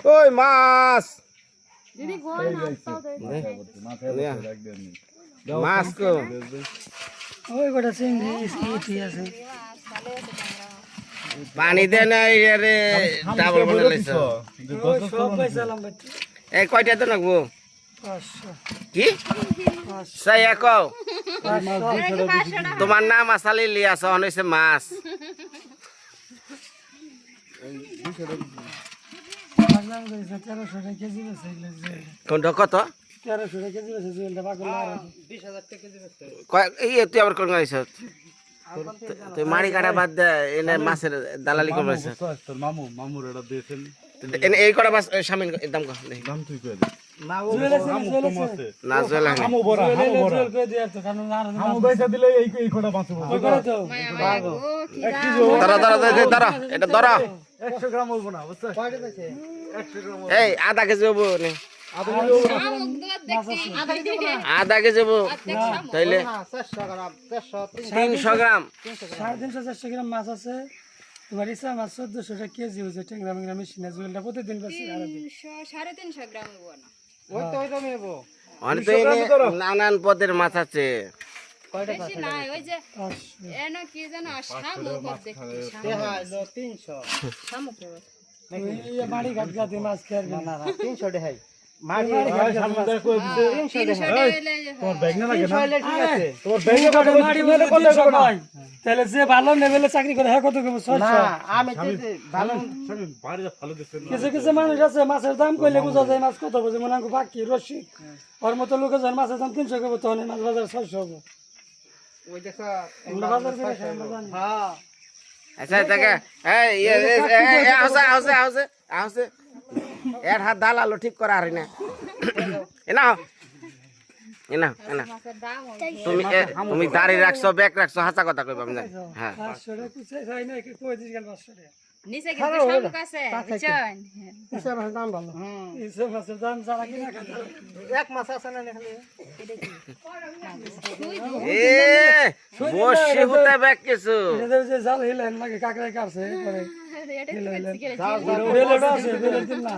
ওই মাছ দিদি গোল নাস্তা দে মাছ কো ওই গোটা চিংড়ি ইটি আছে পানি দে না রে ডাবল বলে লাইছো ওই সব পয়সালাম বাচ্চা এই কয়টা তো নাকবো 500 কি সাই কও 500 তোমার নাম আসালি লিয়াছ হইছে মাছ মাছলাম কইছে 1300 টাকা কেজি বেচে কোন কত 1300 টাকা কেজি বেচে জুয়েলটা বাকল না 20000 টাকা কেজি বেচে এই তুই আবার কোন গাইছ তুই মারি কাটা বাদ দে এনে মাছের দালালি করছিস তোর মামুর এটা দিয়েছেন এনে এই কটা মাছ শামিল দাম কত দাম তুই কই দে মামু কম আছে না জল মামু বড় জুয়েল কই দিয়া তো কারণ না মামু পয়সা দিলে এই খোটা বাঁচবো ওই করে তো ধরা এটা ধরা 100 গ্রাম হইব না বুঝছ কয়টা আছে 100 গ্রাম এই আধা কেজি হবো নে আধা কেজি হবো তাইলে 300 গ্রাম 350 400 গ্রাম মাছ আছে তোমার ইসা মাছ 1400 টাকা কেজি হইছে ট্যাংরা মেংরা মেশিনে জুয়েলটা প্রতিদিন বেচে আর 350 গ্রাম হবো না ওই তো ওইটা মেবো অনেক তো এনে নানান পদের মাছ আছে বেশি নাই ওই যে এনো কি জানো শামুক দেখতে শামুক 300 শামুক এই মাড়ি ঘাট গাতে মাছ খেয়ার না 300 টাকা মারি সামনে দেখ কই দিছে 300 টাকা তোর ব্যাগ না লাগে না ঠিক আছে তোর ব্যাগ না মাড়ি বলে কত সময় তাহলে যে ভালো লেভেলে চাকরি করে হ্যাঁ কত কম 600 না আমি ভালো বাড়িতে ভালো দিছে কিছু কিছু মানুষ আছে মাছের দাম কইলে বুঝা যায় মাছ কত বুঝে মনে হয় বাকি রসি ওর মতো লোকে যান মাছের দাম 300 কবে তখন মাছ বাজার 600 হবে ওই দেখো বাজার করে খাই আমরা জানি হ্যাঁ আচ্ছা দেখা এই আউছে এর হাত দালালো ঠিক করা হারি না এনা মাছের দাম তুমি দাড়ি রাখছো ব্যাগ রাখছো হাসা কথা কইবা আমি জানি হ্যাঁ 500 টাকা কুচাই যায় না কি কই দিস গেল 500 টাকা নিচে কিন্তু শামুক আছে বুঝছেন ইসা মাছের দাম ভালো ইসা মাছের দাম সারা কিনা খাতা এক মাছ আছে না খালি এ বসে হতে ব্যাগ কিছু এদের যে জাল হিলেন নাকি কাকড়াই কাটছে করে এটা আছে বেলের দিন না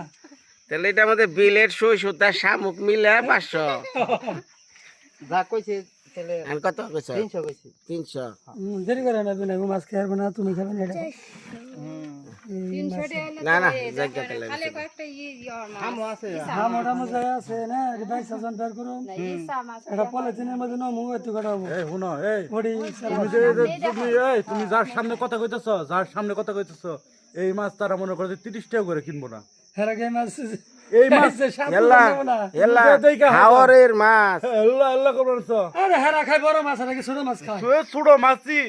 তাহলে এটা আমাদের বিলেট সই সুতা শামুক মিলে 500 যা কইছে তাহলে আমি কত কইছ 300 কইছি 300 দেরি করে না বিনা মাছ খাইব না তুমি খাবে না এটা 300 টাকা না না জায়গা কেলে খালি কয়েকটা না হাম ওটা মজা আছে না এটা 22000 বের করো ইসা মাছ এটা পলিথিনের মধ্যে নমু এত কাটাবো এই শুনো এই ওডি তুমি যার সামনে কথা কইতেছ এই মাছ তারা মনে করে 30 টাকা করে কিনবো না হেরা গে মাছ এই মাছ হাওরের মাছ আল্লাহ করছ আরে হেরা খাই বড় মাছ নাকি ছোট মাছ খায় ছোট মাছই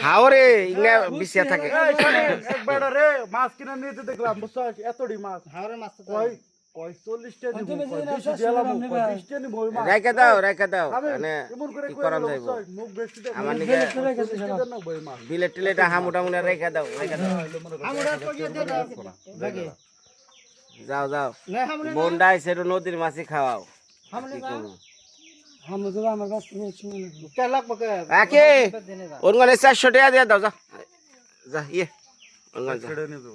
হাওরে ইংলা বিছিয়া থাকে একবার রে মাছ কিনা নিতে দেখলাম বুঝছ এতডি মাছ হাওরের মাছ তো কয় 40 টাকা দিব তুমি কয় যে 20 দিলাম 20 টাকা নিব ওই মাছ রাইখা দাও মানে এমন করে কি কই করাম যাইব মুখ বেশি দেখ আমার নিকে না বই মাছ বিলেট টিলেটা হামুটা মুনা রাইখা দাও আমরা কইয়ে দে লাগে যাও বন্ডা আইছে নদীর মাছই খাওয়াও হামলে হাম তো আমার কাছে কিছু না কে লাগবে কে আকে ওরগনে 400 টাকা দিয়া দাও যা ইয়ে ওরগনে যা ছেড়ে নিয়ে যাও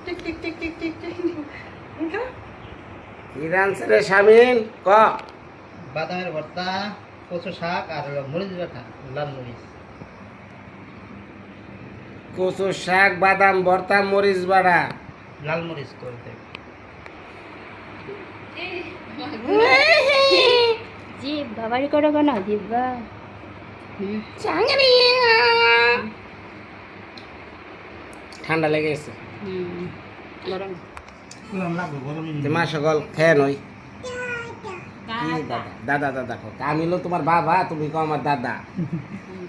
tick tick tick tick tick tick Iran সরে শামিল ক বাদামের ভর্তা কচু শাক আর মরিচ বাটা লাল মরিচ কচু শাক বাদাম ভর্তা মরিচ বাড়া লাল মরিচ করতে জিভ বাবারি করো কেন জিভা ঠান্ডা লেগে গেছে গরম তোমার সকল খেয়ে নই দাদা দাদা কো আমি হলো তোমার বাবা তুমি কো আমার দাদা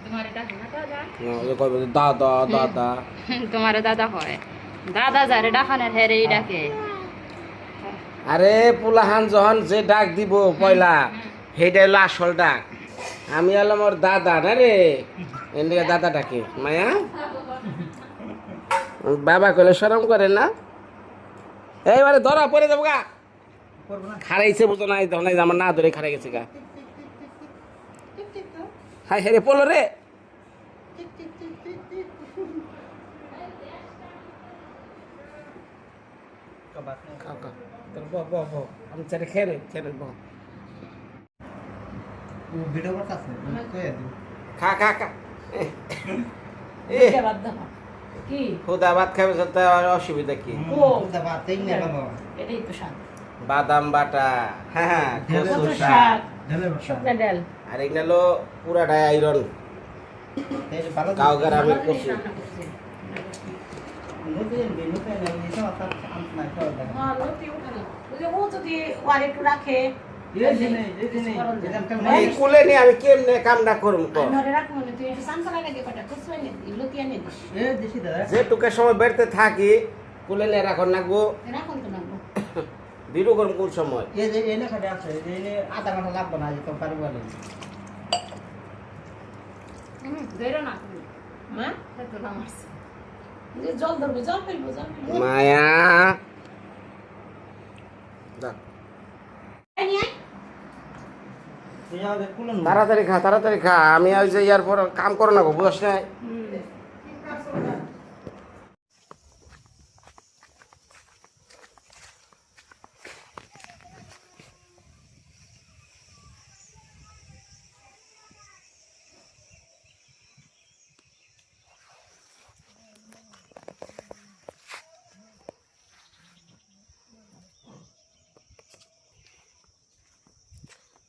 তোমার ডাকে না দাদা দাদা দাদা তোমার দাদা হয় দাদা যারে ডাকানের হেরে ডাকে আরে পুলাহান যখন যে ডাক দিব পয়লা সেইটা হলো আসল ডাক আমি হলাম ওর দাদা না রে এদিকে দাদা ডাকে মায়া বাবা কইলে শরম করে না এইবারে ধরা পড়ে যাবো গা খারাইছে বুঝো নাই তখন আমার না ধরে খারাই গেছে গা হাই হেরে পড়লো রে খাও খাও তোর ব আমি চারে খেয়ে ব খা খা খা কি খুদা ভাত খাবে তো অসুবিধা কি এটাই তো শাক বাদাম বাটা হ্যাঁ কচু কত শাক শাক শুকনা ডাল আর এগুলো হলো পুরাটাই আয়রন গাঁও গ্রামের কচু ও যদি ওয়ার একটু রাখে এই কুলে নিয়ে আমি কেমনে কামটা করুম তো ধরে রাখবো না তুই একটু সানসালা লাগে কটা কুছ হয় না এগুলো কি আনে দিস যেটুকু সময় বেরতে থাকি কুলে নিয়ে রাখন নাকবো রাখুন তো নাগবো বিরু করুম কোন সময় ধরে না মা তো না মারছে জল ধরবো জল ফেলবো মায়া যাক। তাড়াতাড়ি খা আমি ওই যে ইয়ার পর কাম করো না গো বুঝছ নাই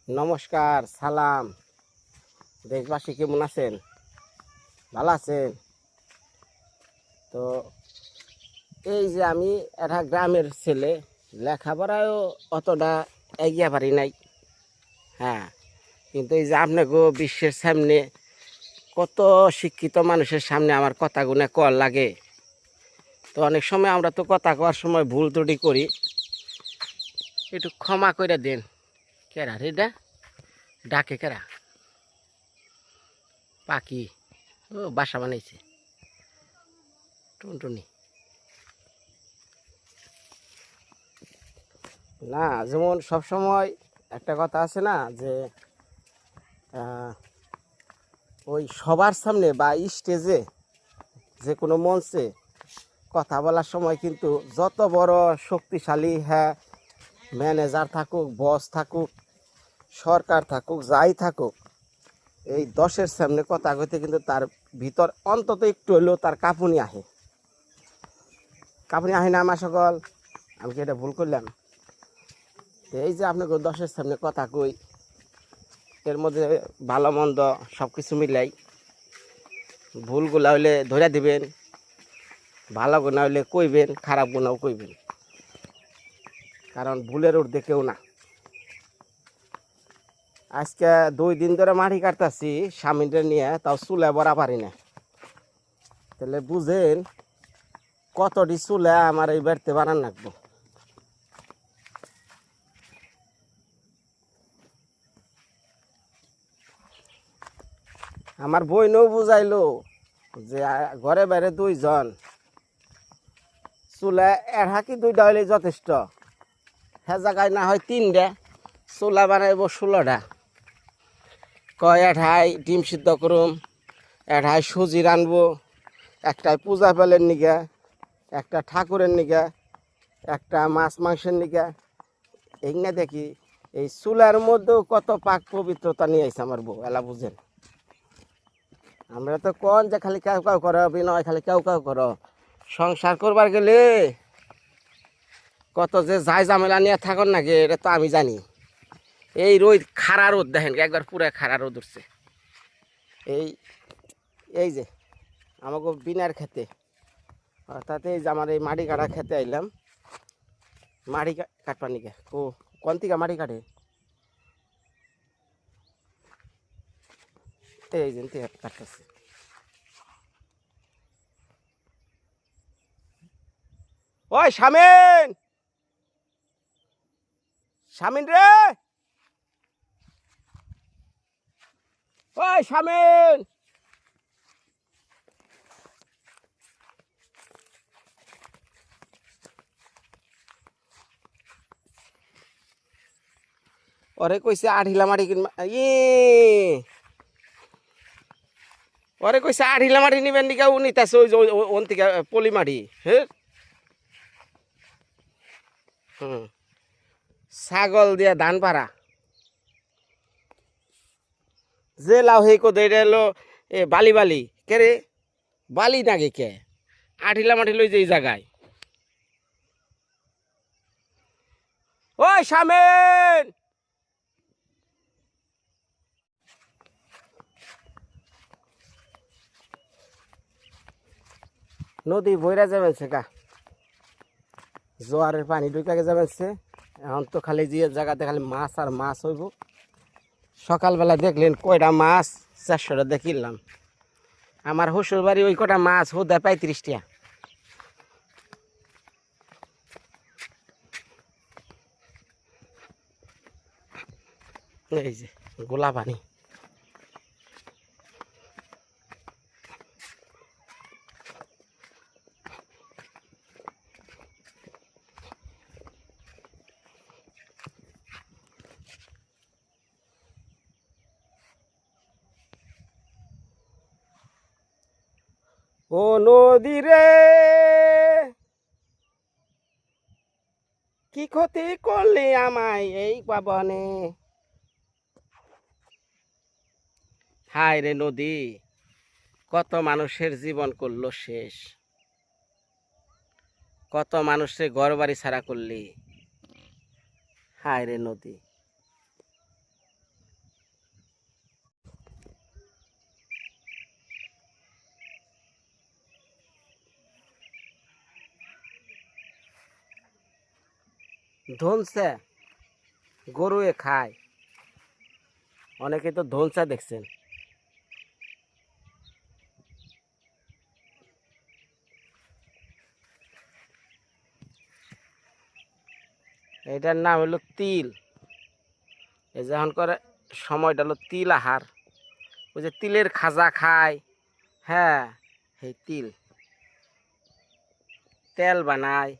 নমস্কার সালাম দেশবাসী কেমন আছেন ভালো আছেন তো এই যে আমি একটা গ্রামের ছেলে লেখাপড়ায়ও অতটা এগিয়ে পারি নাই হ্যাঁ কিন্তু এই যে আপনাকে বিশ্বের সামনে কত শিক্ষিত মানুষের সামনে আমার কথাগুলো কল লাগে তো অনেক সময় আমরা তো কথা কওয়ার সময় ভুল ত্রুটি করি একটু ক্ষমা করে দেন কেরা রেডা ডাকে কেরা পাখি ও বাসা বানাইছে টুনটুনি না যেমন সব সময় একটা কথা আছে না যে ওই সবার সামনে বা স্টেজে যে কোনো মঞ্চে কথা বলার সময় কিন্তু যত বড় শক্তিশালী হ্যাঁ ম্যানেজার থাকুক বস থাকুক সরকার থাকুক যাই থাকুক এই 10-এর সামনে কথা কইতে কিন্তু তার ভিতর অন্তত একটু হলেও তার কাঁপুনি আহে না আমার সকল আমি কি এটা ভুল করলাম এই যে আপনাকে 10-এর সামনে কথা কই এর মধ্যে ভালো মন্দ সব কিছু মিলাই ভুলগুলা হইলে ধরে দিবেন ভালো গুণা হইলে কইবেন খারাপ গুণাও কইবেন কারণ ভুলের ঊর্ধ্বে কেউ না আজকে 2 দিন ধরে মাটি কাটতেছি স্বামীটা নিয়ে তাও চুলে ভরা পারি না তাহলে বুঝেন কতটি চুলে আমার এই বাড়িতে বানান রাখবো আমার বইনও বুঝাইলো যে ঘরে বাইরে 2 জন চুলে হাকি 2টা হইলে যথেষ্ট হ্যাঁ জায়গায় না হয় 3টা চুলা বানাইব 16টা কয় এঠাই ডিম সিদ্ধ করুম এঠাই সুজি রানবো একটাই পূজা পেলের নিগা একটা ঠাকুরের নিগা একটা মাছ মাংসের নিগা এই না দেখি এই চুলার মধ্যেও কত পাক পবিত্রতা নিয়ে আইছে আমার বউ এলা বুঝেন আমরা তো কোন যে খালি কেউ কেউ করো বিনয় খালি কেউ কেউ করো সংসার করবার গেলে কত যে যাই ঝামেলা নিয়ে থাকুন নাকি এটা তো আমি জানি এই রোদ খাড়া রোদ দেখেন একবার পুরো খাড়া রোদ উঠছে এই যে আমাকে বিনার খেতে অর্থাৎ এই যে আমার এই মাটি কাটা খেতে আইলাম মাটি কাটবার নিকে ও কোন থেকে মাটি কাটে এই যে কাটতেছে ওই শামিন রে ওই শামিন ওরে কইছে আঠিলা মাটি কিনবা ওরে কইছে আঠিলা মাটি নিবেন নিকা উনি তাছে ওই ওন থেকে পলি মাটি হ্যাঁ ছাগল দিয়া ধান পাড়া যে লাউ হেই কোদ এটা এলো এ বালি বালি কে রে বালি নাকি কে আঠিলা মাঠি লই যে এই জায়গায় ওই শামেন নদী বইরা যাবেন কা জোয়ারের পানি ঢুকে যাবেন এখন তো খালি যে জায়গাতে খালি মাছ আর মাছ হইব সকালবেলা দেখলেন কয়টা মাছ 400 দেখিলাম আমার শ্বশুর বাড়ি ওই কটা মাছ হোদা 35 এই যে গোলা পানি ও নদী রে কি ক্ষতি করলি আমায় এই পাবনে হায় রে নদী কত মানুষের জীবন করলো শেষ কত মানুষের ঘর বাড়ি ছাড়া করলি হায় রে নদী ধনসা গরুয়ে খায় অনেকে তো ধনসা দেখছেন এটার নাম হলো তিল এই যখন করে সময়টা হলো তিল আহার ওই যে তিলের খাজা খায় হ্যাঁ এই তিল তেল বানায়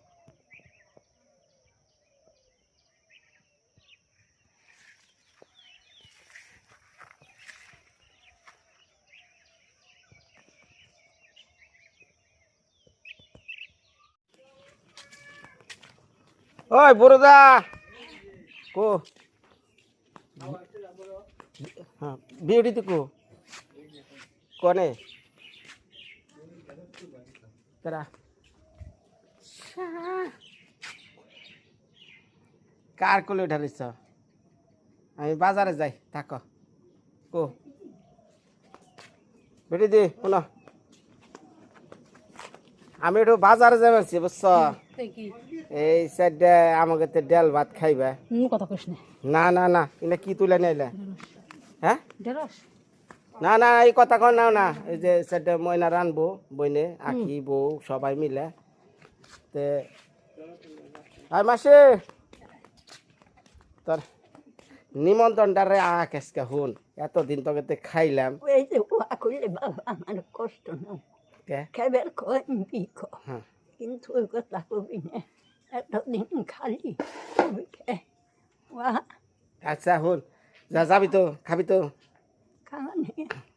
ওই বড়দা কো হ্যাঁ বিউটিতে কো কনে তারা কার কোলে ঢালিস আমি বাজারে যাই থাকো কো বেটি দি শোনো আমি একটু বাজারে যাবেছি বুঝছ এই সাইডে আমাকে তো ডাল ভাত খাইবে কথা কইস না না না এটা কি তুলে নিলে হ্যাঁ ঢেঁড়স না না এই কথা কর নাও না এই যে সাইডে ময়না রানবো বইনে আখি বউ সবাই মিলে তে আর মাসে তোর নিমন্ত্রণটা রে আকেসকে হুন এতদিন তোকে তো খাইলাম ওই যে ওয়া করলে বাবা আমার কষ্ট না কে খাইবার কমবি হ্যাঁ কিন্তু ওই কথা কবি না এতদিন খালি কবি খে ওয়া আচ্ছা হুন যা যাবি তো খাবি তো খাওয়ানি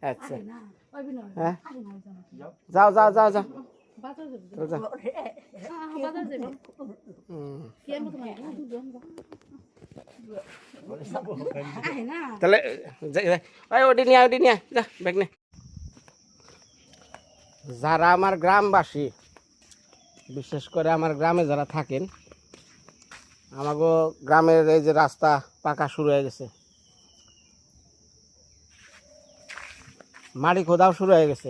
আচ্ছা হ্যাঁ যাও যাও যাও যাও যাও তাহলে ওটি নিয়ে যা ব্যাগ নে যারা আমার গ্রামবাসী বিশেষ করে আমার গ্রামে যারা থাকেন আমাগো গ্রামের এই যে রাস্তা পাকা শুরু হয়ে গেছে মাটি খোদাও শুরু হয়ে গেছে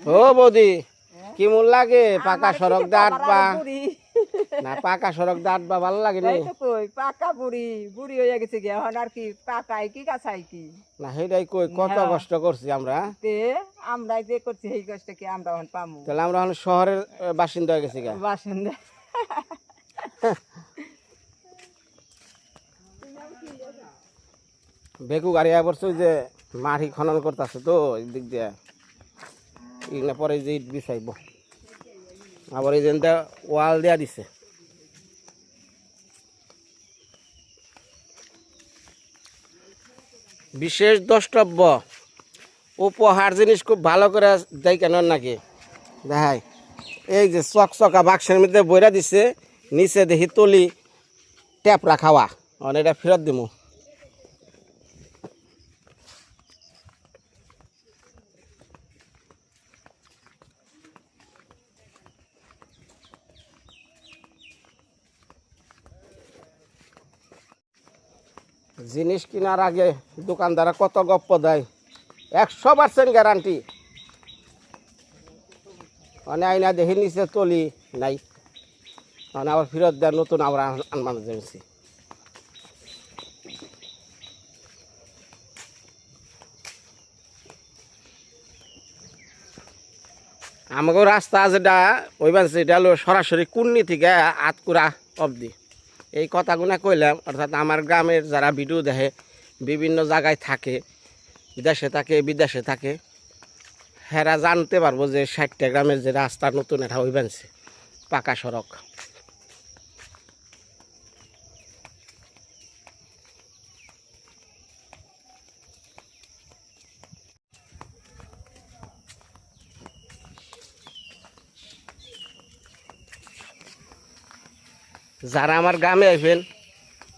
ও বৌদি কি মূল লাগে পাকা সড়ক দাঁতবা না পাকা সড়ক দাঁতবা ভালো লাগে নি কই পাকা বুড়ি বুড়ি হয়ে গেছে গে এখন আর কি পাকাই কি কাছাই কি না সেটাই কই কত কষ্ট করছি আমরা তে আমরাই যে করছি এই কষ্ট কি আমরা এখন পামু তাহলে আমরা এখন শহরের বাসিন্দা হয়ে গেছি গা বাসিন্দা বেকু গাড়ি পড়ছে যে মাটি খনন করতেছে তো এই দিক দিয়ে এগুলো পরে যে ইট বিছাইব আবার এই যেনটা ওয়াল দেয়া দিছে বিশেষ দ্রষ্টব্য উপহার জিনিস খুব ভালো করে দেয় কেন নাকি দেখাই এই যে চকচকা বাক্সের মধ্যে বইরা দিছে নিচে দেখি তলি ট্যাপরা খাওয়া এটা ফেরত দিমু জিনিস কেনার আগে দোকানদারা কত গপ্প দেয় 100% গ্যারান্টি মানে আইনা দেখে নিচে তলি নাই মানে আবার ফেরত দেয় নতুন আবার আনবানো যাচ্ছি আমাকে রাস্তা যেটা ওই বানছে এটা হলো সরাসরি কুন্নি থেকে আতকুড়া অবধি এই কথাগুলো কইলাম অর্থাৎ আমার গ্রামের যারা ভিডিও দেখে বিভিন্ন জায়গায় থাকে দেশে থাকে বিদেশে থাকে হেরা জানতে পারবো যে 60টা গ্রামের যে রাস্তা নতুন এটা ওই বানছে পাকা সড়ক যারা আমার গ্রামে আইবেন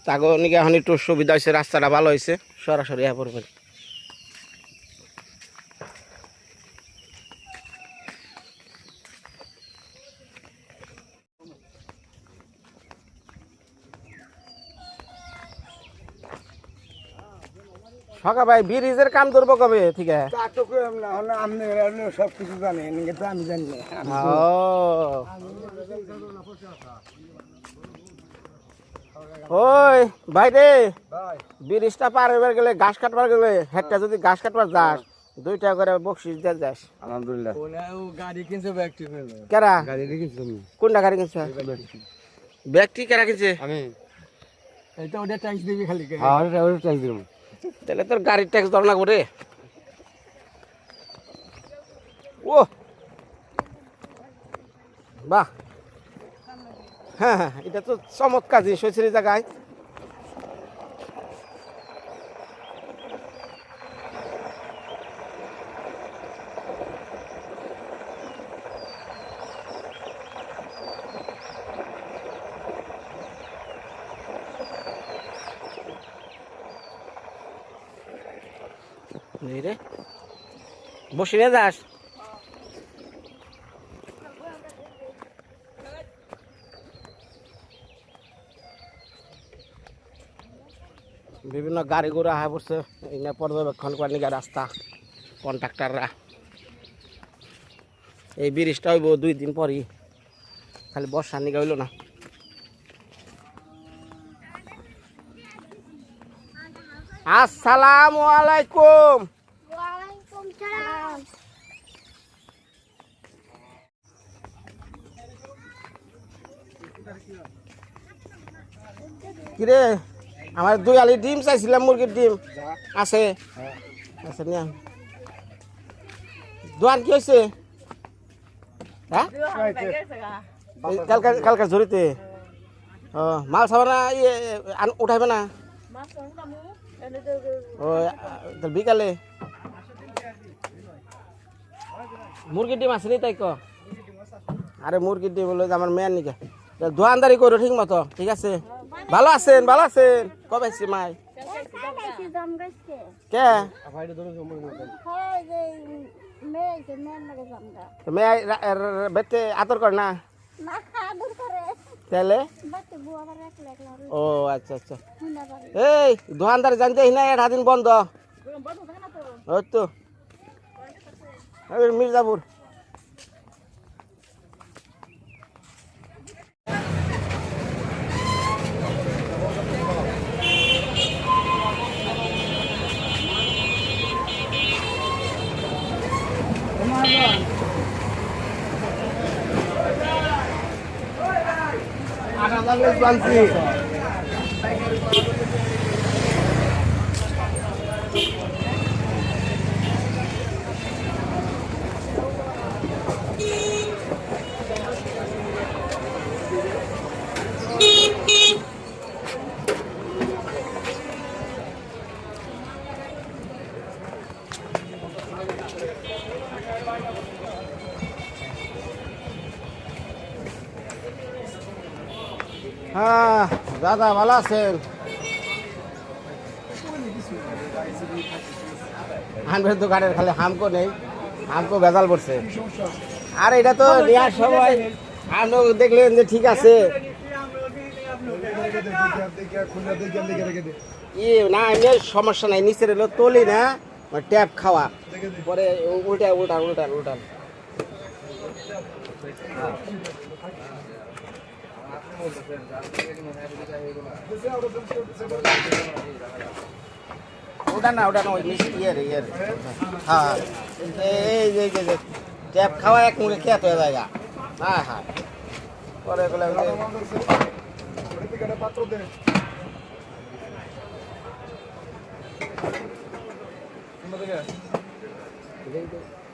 তাকে নাকি এখন একটু সুবিধা হয়েছে রাস্তাটা ভালো হয়েছে সরাসরি পড়বেন সকা ভাই ব্রিজের কাম ধরবো কবে ঠিক আছে সব কিছু জানেন কিন্তু আমি জানি না ওই ভাই রে ব্রিজটা পার হইবার গেলে ঘাস কাটবার গেলে হেডটা যদি ঘাস কাটবার যাস 2 টাকা করে বকশিস দিয়ে যাস আলহামদুলিল্লাহ গাড়ি কিনছে ব্যক্তি কেরা গাড়ি কিনছে কোনটা গাড়ি কিনছে ব্যক্তি কেরা কিনছে আমি এটা ওটা ট্যাক্স দিবি খালি হ্যাঁ ওটা ট্যাক্স দিব তাহলে তোর গাড়ির ট্যাক্স ধর না করে ও বাহ হ্যাঁ হ্যাঁ এটা তো চমৎকার জিনিস হয়েছে এই জায়গায় রে বসে নিয়ে যাস বিভিন্ন গাড়ি ঘোড়া আয় পড়ছে এনে পর্যবেক্ষণ করে নিগা রাস্তা কন্ট্রাক্টররা এই ব্রিজটা হইব 2 দিন পরই খালি বর্ষা নিগা হইল না আসসালামু আলাইকুম ওয়ালাইকুম সালাম কিরে আমার 2 আলি ডিম চাইছিলাম মুরগির ডিম আছে আছে নিয়া দোয়ান কি হয়েছে হ্যাঁ কালকার ঝুড়িতে ও মাল খাবে না উঠাইবে না ও বিকালে মুরগির ডিম আছে নি তাই ক আরে মুরগির ডিম বলে আমার মেয়ের নিকে দোয়ানদারি করো ঠিক মতো ঠিক আছে ভালো আছেন কবে আছি মাই কে মেয়ে বেতে আদর করে না তাহলে ও আচ্ছা আচ্ছা এই দোকানদার জানতে না 8 দিন বন্ধ ওই তো মির্জাপুর বানছি হ্যাঁ দাদা ভালো আছেন? আনবের দোকানের খালি হামকো নেই, হামকো ভেজাল পড়ছে। আর এটা তো নেওয়ার সময় আপনি দেখলেন যে ঠিক আছে না, এমনি সমস্যা নাই। নিচের এলো তলি না, ট্যাপ খাওয়া পরে উল্টা উল্টান উল্টান উল্টান। ওটা না ওই ইয়ের হ্যাঁ, এই যে ট্যাপ খাওয়া এক মুখে খেত হয়ে যায়। হ্যাঁ হ্যাঁ, পরে এগুলো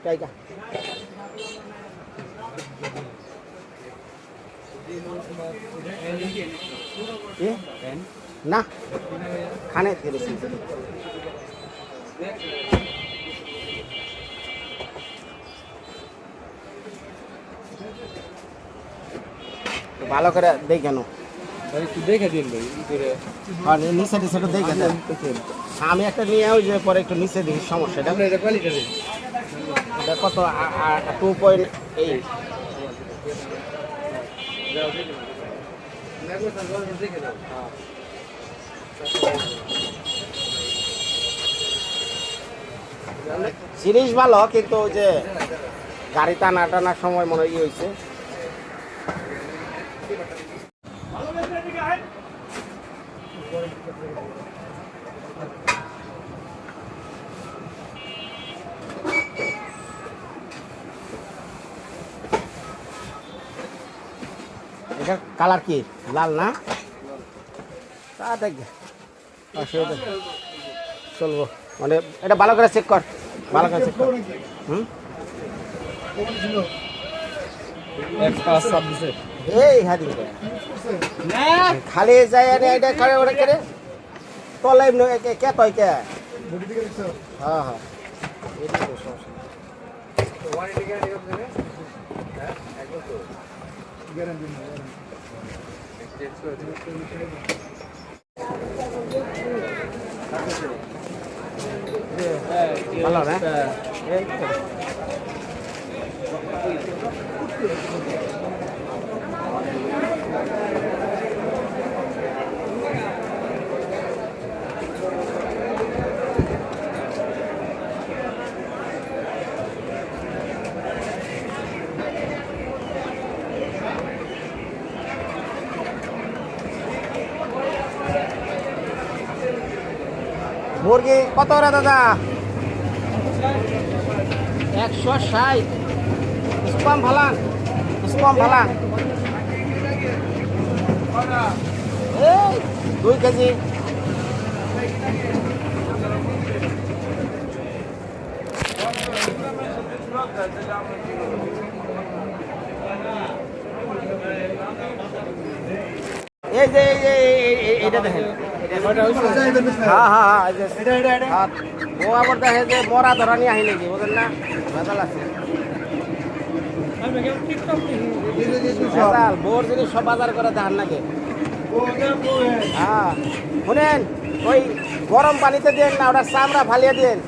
জায়গা না খানে গেছি। ভালো করে দেখ কেন দেখে দিন ভাই নিচে নিচে দেখে দেন। আমি একটা নিয়ে ওই যে পরে একটু নিচে দেখি সমস্যাটা এটা কত 2.8। জিনিস ভালো, কিন্তু ওই যে গাড়ি টানার সময় মনে হয় হয়েছে। এটার কালার কি লাল না? তা দেখ অসুবিধা চলবো, মানে এটা ভালো করে চেক কর, ভালো করে চেক কর। হুম এই হাদি খালি যায় এটা করে ওটা করে তলাই কে তয় কে। হ্যাঁ হ্যাঁ ভালো না? মুরগি কত রে দাদা? 160। কম ভালান, কম ভালান। এই 2 কেজি। এই যে এটা দেখেন, হ্যাঁ হ্যাঁ হ্যাঁ, ও আবার দেখে যে মরা ধরা নিয়ে আহি নাকি, বুঝলেন না? ভেজাল আছে, ভেজাল বোর জিনিস সব বাজার করে দেখান নাকি। হ্যাঁ শুনেন, ওই গরম পানিতে দেন না, ওটা চামড়া ফালিয়ে দেন।